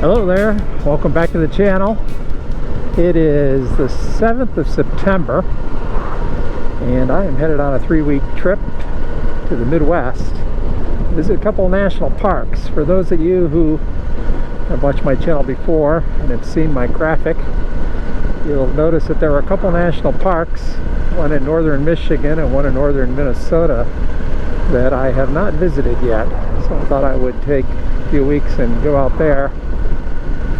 Hello there, welcome back to the channel. It is the 7th of September and I am headed on a 3-week trip to the Midwest to visit a couple of national parks. For those of you who have watched my channel before and have seen my graphic, you'll notice that there are a couple of national parks, one in northern Michigan and one in northern Minnesota, that I have not visited yet. So I thought I would take a few weeks and go out there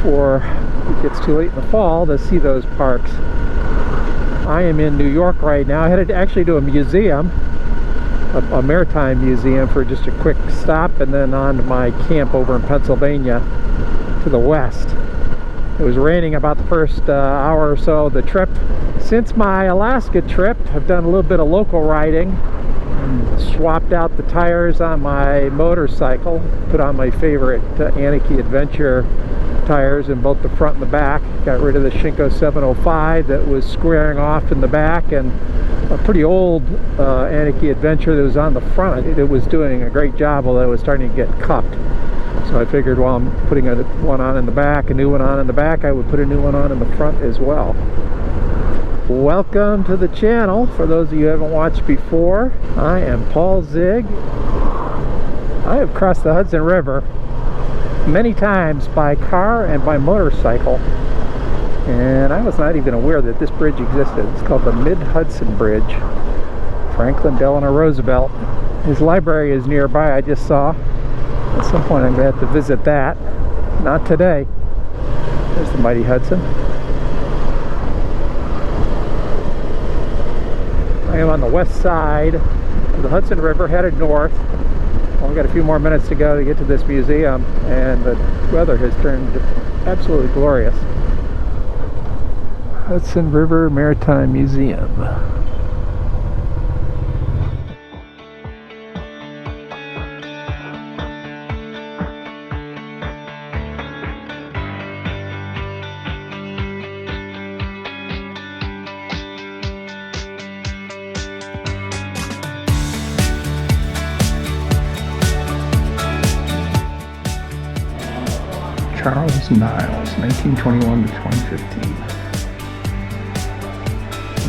before it gets too late in the fall to see those parks. I am in New York right now. I headed actually to a museum, a maritime museum, for just a quick stop, and then on to my camp over in Pennsylvania to the west. It was raining about the first hour or so of the trip. Since my Alaska trip, I've done a little bit of local riding. Swapped out the tires on my motorcycle, put on my favorite Anarchy Adventure tires in both the front and the back. Got rid of the Shinko 705 that was squaring off in the back, and a pretty old Anarchy Adventure that was on the front. It was doing a great job, although it was starting to get cupped. So I figured while I'm putting one on in the back, a new one on in the back, I would put a new one on in the front as well. Welcome to the channel. For those of you who haven't watched before, I am Paul Zig. I have crossed the Hudson River many times by car and by motorcycle, and I was not even aware that this bridge existed. It's called the Mid-Hudson Bridge. Franklin Delano Roosevelt. His library is nearby, I just saw. At some point I'm going to have to visit that. Not today. There's the mighty Hudson. I am on the west side of the Hudson River, headed north. We've got a few more minutes to go to get to this museum, and the weather has turned absolutely glorious. Hudson River Maritime Museum. Charles Niles, 1921 to 2015.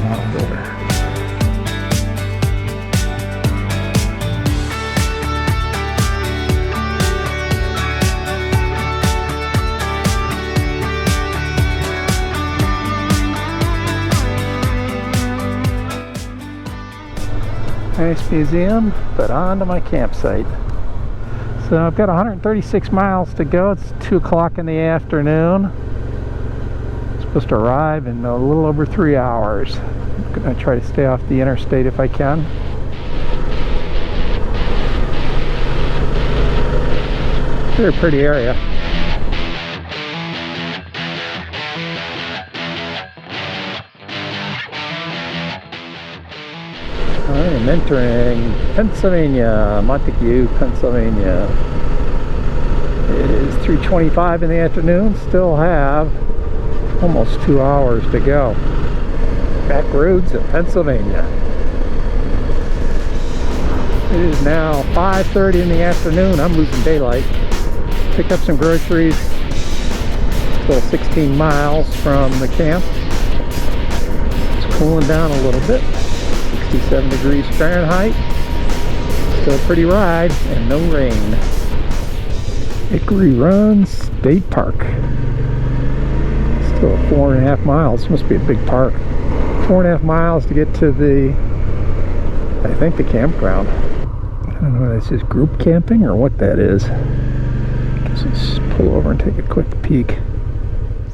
Model builder. Nice museum, but on to my campsite. So I've got 136 miles to go. It's 2 o'clock in the afternoon. I'm supposed to arrive in a little over 3 hours. I'm going to try to stay off the interstate if I can. Very pretty area. I am entering Pennsylvania, Montague, Pennsylvania. It is 3:25 in the afternoon. Still have almost 2 hours to go. Back roads of Pennsylvania. It is now 5:30 in the afternoon. I'm losing daylight. Picked up some groceries. Still 16 miles from the camp. It's cooling down a little bit. 67 degrees Fahrenheit. Still a pretty ride and no rain. Hickory Run State Park. Still 4.5 miles. Must be a big park. 4.5 miles to get to I think the campground. I don't know if this is group camping or what that is. Let's pull over and take a quick peek.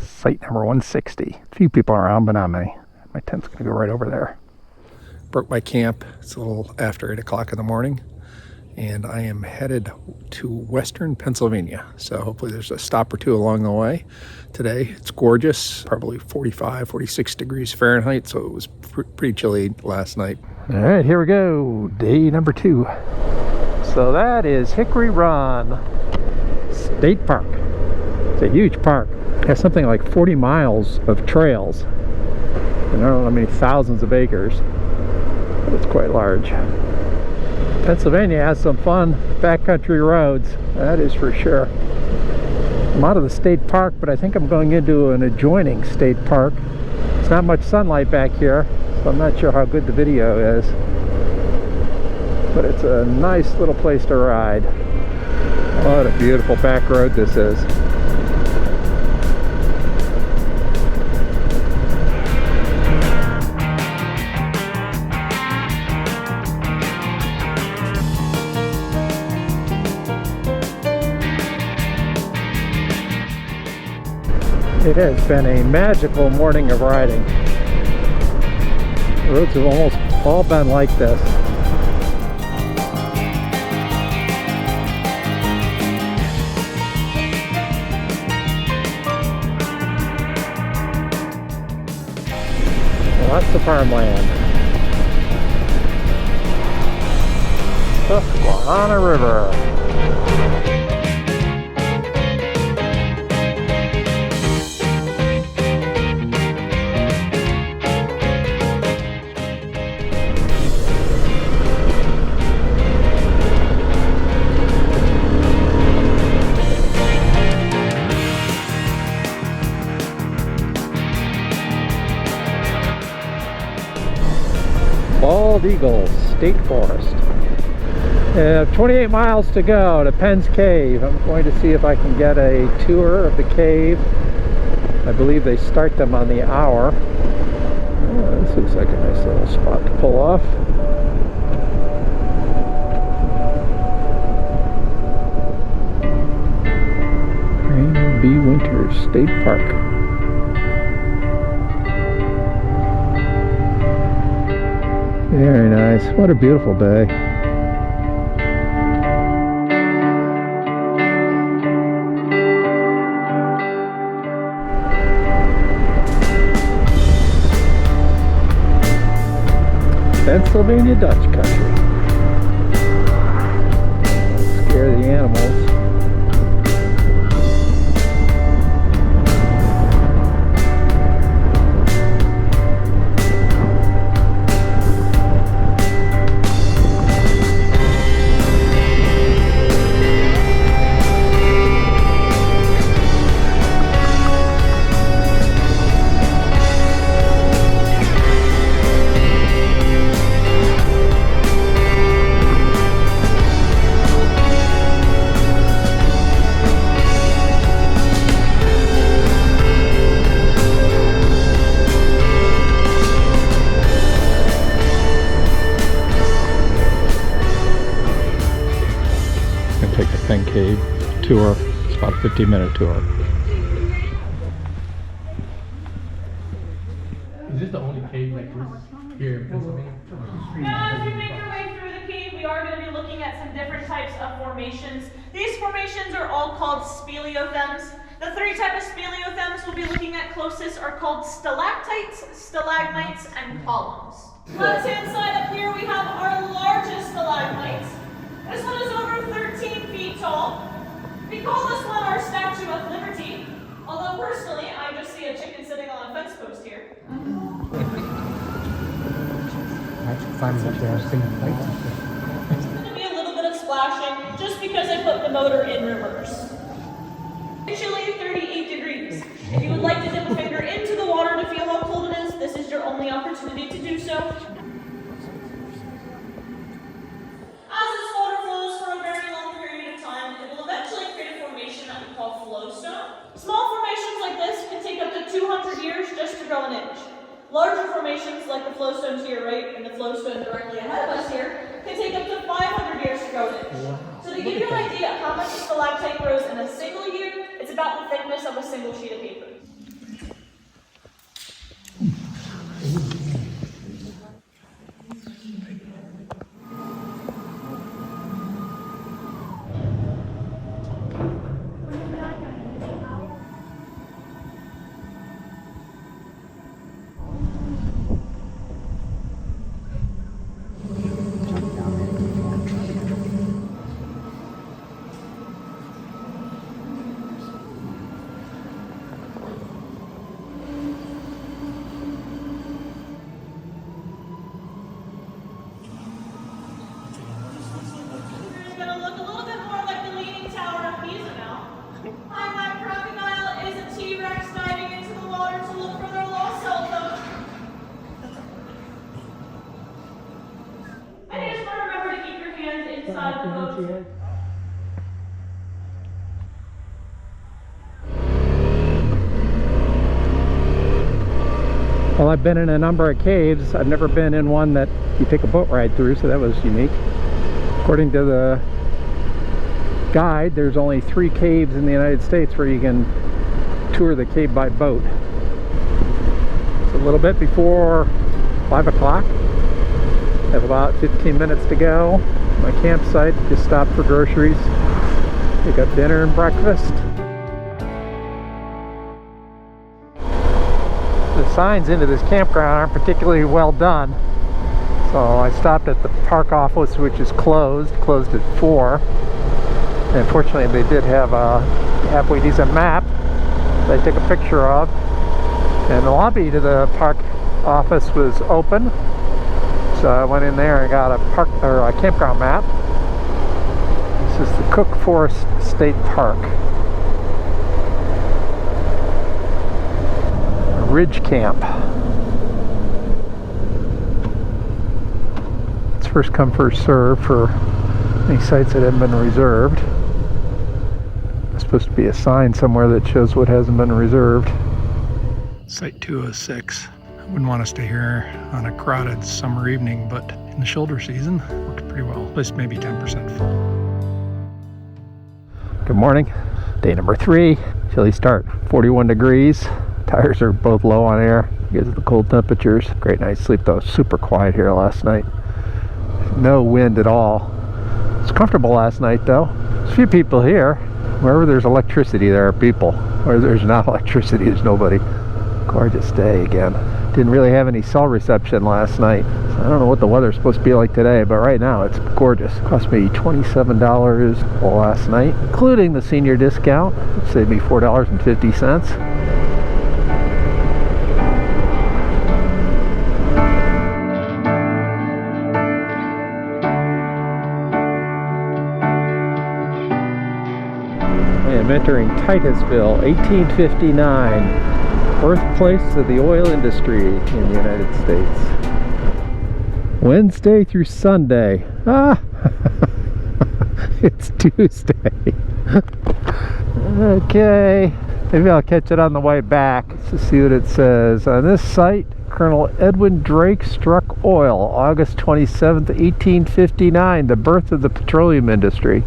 Site number 160. A few people around, but not many. My tent's gonna go right over there. Broke my camp. It's a little after 8 o'clock in the morning, and I am headed to western Pennsylvania. So hopefully there's a stop or two along the way. Today it's gorgeous, probably 45, 46 degrees Fahrenheit, so it was pretty chilly last night. All right, here we go. Day number 2. So that is Hickory Run State Park. It's a huge park. It has something like 40 miles of trails. I don't know how many thousands of acres. It's quite large. Pennsylvania has some fun backcountry roads, that is for sure. I'm out of the state park, but I think I'm going into an adjoining state park. There's not much sunlight back here, so I'm not sure how good the video is. But it's a nice little place to ride. What a beautiful back road this is. It has been a magical morning of riding. The roads have almost all been like this. Lots of farmland. Susquehanna River. Bald Eagle State Forest. 28 miles to go to Penn's Cave. I'm going to see if I can get a tour of the cave. I believe they start them on the hour. Oh, this looks like a nice little spot to pull off. Crane B. Winters State Park. Very nice. What a beautiful bay. Pennsylvania Dutch country. Scare the animals. Take the Penn Cave tour. It's about a 15-minute tour. Is this the only cave like this here in Pennsylvania? Now, as we make our way through the cave, we are going to be looking at some different types of formations. These formations are all called speleothems. The three types of speleothems we'll be looking at closest are called stalactites, stalagmites, and columns. Left-hand side up here, we have our largest stalagmites. This one is over 13 feet tall. We call this one our Statue of Liberty, although personally, I just see a chicken sitting on a fence post here. It's going to be a little bit of splashing, just because I put the motor in reverse. Chilly 38 degrees. If you would like to dip a finger into the water to feel how cold it is, this is your only opportunity to do so. As this water flows for a very long period of time, it will eventually create a formation that we call flowstone. Small formations like this can take up to 200 years just to grow an inch. Larger formations like the flowstone to your right and the flowstone directly ahead of us here can take up to 500 years to grow an inch. So to give you an idea of how much a stalactite grows in a single year, it's about the thickness of a single sheet of paper. inside of the boat. Well, I've been in a number of caves. I've never been in one that you take a boat ride through, so that was unique. According to the guide, there's only 3 caves in the United States where you can tour the cave by boat. It's a little bit before 5 o'clock. I have about 15 minutes to go. My campsite, just stopped for groceries. Pick up dinner and breakfast. The signs into this campground aren't particularly well done. So I stopped at the park office, which is closed at 4. And fortunately they did have a halfway decent map that I took a picture of. And the lobby to the park office was open. So I went in there and got a campground map. This is the Cook Forest State Park. Ridge Camp. It's first come, first serve for any sites that haven't been reserved. There's supposed to be a sign somewhere that shows what hasn't been reserved. Site 206. I wouldn't want to stay here on a crowded summer evening, but in the shoulder season, it worked pretty well. At least maybe 10% full. Good morning. Day number 3. Chilly start. 41 degrees. Tires are both low on air because of the cold temperatures. Great night's sleep though. Super quiet here last night. No wind at all. It's comfortable last night though. There's a few people here. Wherever there's electricity, there are people. Where there's not electricity, there's nobody. Gorgeous day again. Didn't really have any cell reception last night. So I don't know what the weather's supposed to be like today, but right now it's gorgeous. Cost me $27 last night, including the senior discount. It saved me $4.50. I am entering Titusville, 1859. Birthplace of the oil industry in the United States. Wednesday through Sunday. Ah! It's Tuesday. Okay. Maybe I'll catch it on the way back. Let's just see what it says. On this site, Colonel Edwin Drake struck oil August 27th, 1859. The birth of the petroleum industry.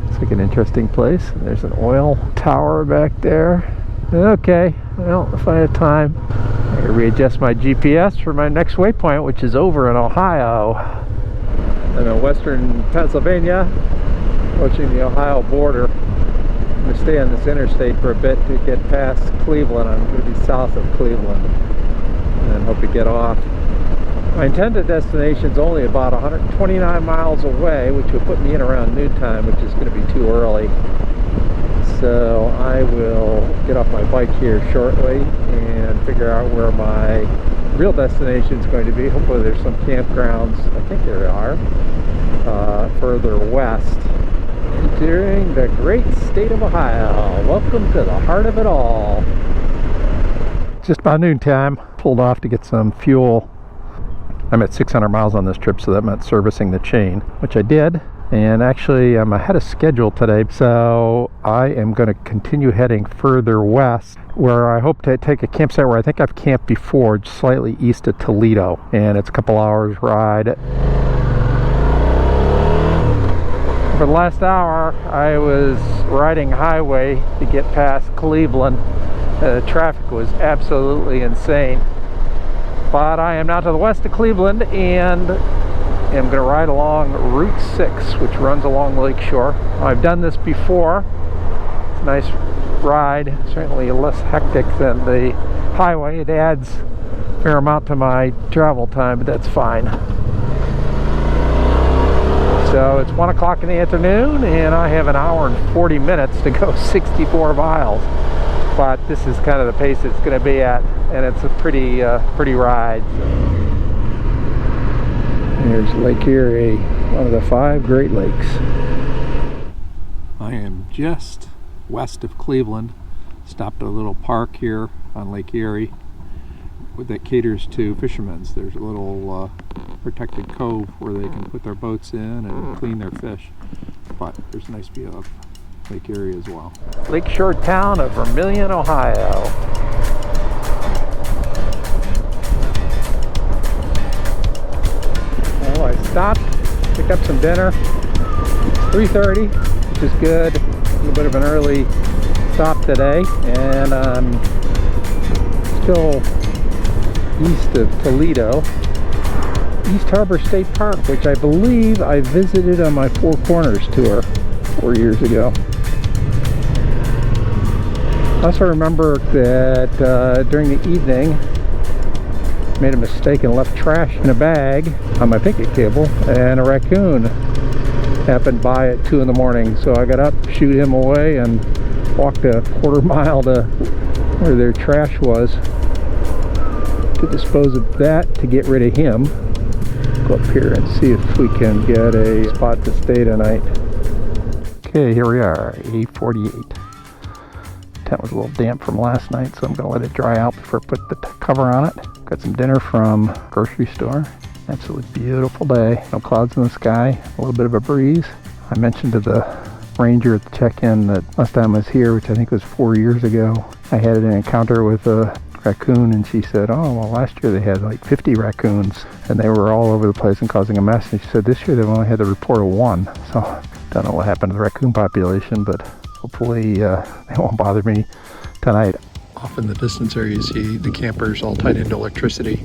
It's like an interesting place. There's an oil tower back there. Okay, well, if I have time, I can readjust my GPS for my next waypoint, which is over in Ohio. I'm in western Pennsylvania, approaching the Ohio border. I'm going to stay on this interstate for a bit to get past Cleveland. I'm going to be south of Cleveland and hope to get off. My intended destination is only about 129 miles away, which will put me in around noontime, which is going to be too early. So I will get off my bike here shortly and figure out where my real destination is going to be. Hopefully there's some campgrounds, I think there are, further west. Entering the great state of Ohio. Welcome to the heart of it all. Just about noontime. Pulled off to get some fuel. I'm at 600 miles on this trip, so that meant servicing the chain, which I did. And actually I'm ahead of schedule today, so I am going to continue heading further west, where I hope to take a campsite where I think I've camped before, just slightly east of Toledo, and it's a couple hours ride. For the last hour I was riding highway to get past Cleveland. The traffic was absolutely insane, but I am now to the west of Cleveland and I'm going to ride along Route 6, which runs along Lake Shore. I've done this before. It's a nice ride, certainly less hectic than the highway. It adds a fair amount to my travel time, but that's fine. So it's 1 o'clock in the afternoon and I have an hour and 40 minutes to go 64 miles. But this is kind of the pace it's going to be at, and it's a pretty ride. Here's Lake Erie, one of the 5 Great Lakes. I am just west of Cleveland. Stopped at a little park here on Lake Erie. that caters to fishermen's. There's a little protected cove where they can put their boats in and clean their fish. But there's a nice view of Lake Erie as well. Lakeshore town of Vermilion, Ohio. Well, I stopped, picked up some dinner. 3:30, which is good. A little bit of an early stop today, and I'm still east of Toledo. East Harbor State Park, which I believe I visited on my Four Corners tour 4 years ago. I also remember that during the evening, made a mistake and left trash in a bag on my picnic table, and a raccoon happened by at 2 in the morning. So I got up, shooed him away, and walked a quarter mile to where their trash was to dispose of that, to get rid of him. Go up here and see if we can get a spot to stay tonight. Okay, here we are, 8:48. Tent was a little damp from last night, so I'm going to let it dry out before I put the cover on it. Got some dinner from grocery store. Absolutely beautiful day. No clouds in the sky, a little bit of a breeze. I mentioned to the ranger at the check-in that last time I was here, which I think was 4 years ago, I had an encounter with a raccoon, and she said, oh, well, last year they had like 50 raccoons, and they were all over the place and causing a mess. And she said this year they've only had the report of 1. So, don't know what happened to the raccoon population, but hopefully they won't bother me tonight. Off in the distance there you see the campers all tied into electricity,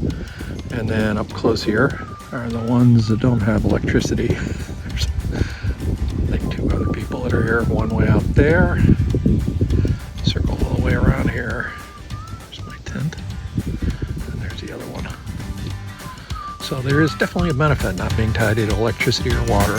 and then up close here are the ones that don't have electricity. There's like 2 other people that are here, one way out there, circle all the way around here. There's my tent, and there's the other one. So there is definitely a benefit not being tied into electricity or water.